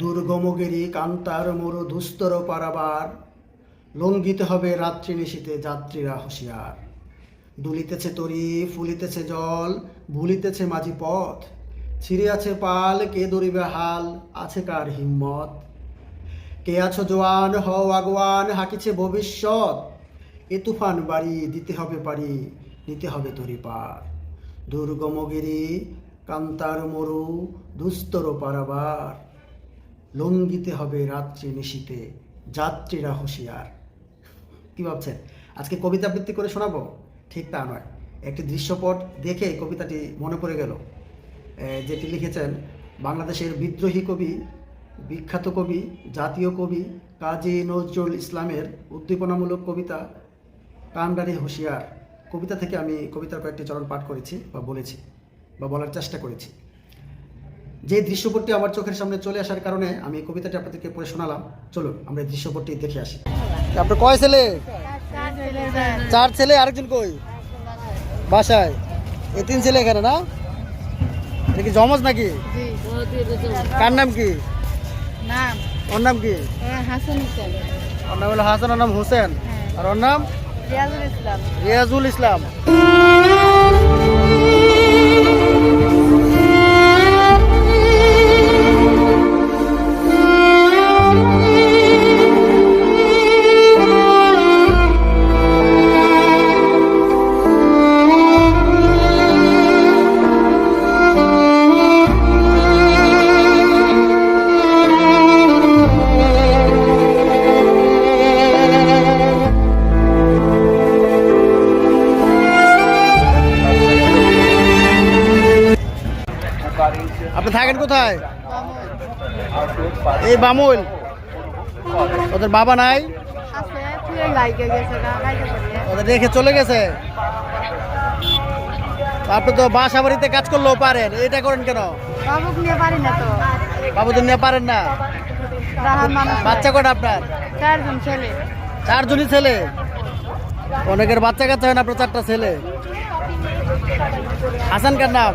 দুর্গমগিরি কান্তার মরু দুস্তর পারাবার, লঙ্ঘিতে হবে রাত্রি নিশীতে যাত্রীরা হুঁশিয়ার। দুলিতেছে তরি ফুলিতেছে জল, ভুলিতেছে মাঝি পথ, ছিঁড়ে আছে পাল কে ধরিবে হাল, আছে কার হিম্মত। কে আছো জোয়ান হও আগুয়ান, হাকিছে ভবিষ্যৎ, এ তুফান বাড়ি দিতে হবে পারি, নিতে হবে তরি পার। দুর্গমগিরি কান্তার মরু দুস্তর পারাবার, লঙ্ঘিতে হবে রাত্রি নিশীতে যাত্রীরা হুঁশিয়ার। কি ভাবছেন আজকে কবিতা আবৃত্তি করে শোনাবো? ঠিক তা নয়, একটি দৃশ্যপট দেখে কবিতাটি মনে পড়ে গেল, যেটি লিখেছেন বাংলাদেশের বিদ্রোহী কবি, বিখ্যাত কবি, জাতীয় কবি কাজী নজরুল ইসলামের উদ্দীপনামূলক কবিতা কান্ডারি হুঁশিয়ার কবিতা থেকে আমি কবিতার কয়েকটি চরণ পাঠ করেছি বা বলেছি বা বলার চেষ্টা করেছি। যে দৃশ্যপটটি আমার চোখের সামনে চলে আসার কারণে আমি কবিতাটি আপনাদেরকে পড়ে শোনালাম। চলুন আমরা এই দৃশ্যপটটি দেখে আসি। আপনার কয় ছেলে? 4 ছেলে। আরেকজন কই? বাসায়। এই 3 ছেলে এখানে না? এটা কি জমজ নাকি? কার নাম কি? ওর নাম কি? ওর নাম হলো হাসান, ওর নাম হোসেন, আর ওর নাম রিয়াজুল ইসলাম। আপনি থাকেন কোথায়? এই বামুল। ওদের বাবা নাই? ওদের রেখে চলে গেছে। আপনি তো বাসা বাড়িতে কাজ করলেও পারেন, এটা করেন কেন? বাবুদের নিয়ে পারেন না? বাচ্চা কটা আপনার? 4জন ছেলে। 4জনই ছেলে? অনেকের বাচ্চা কাচ্চা হয় না, আপনার 4টা ছেলে। হাসান কার নাম?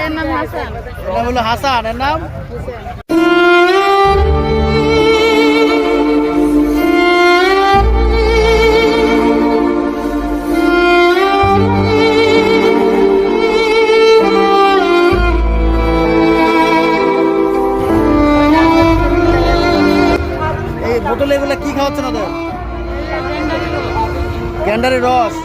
এর নাম হাসান। এর নাম হলো হাসান, এর নাম এই বোতলে এগুলো কি খাওয়াচ্ছেন ওদের? গ্যান্ডারি রস।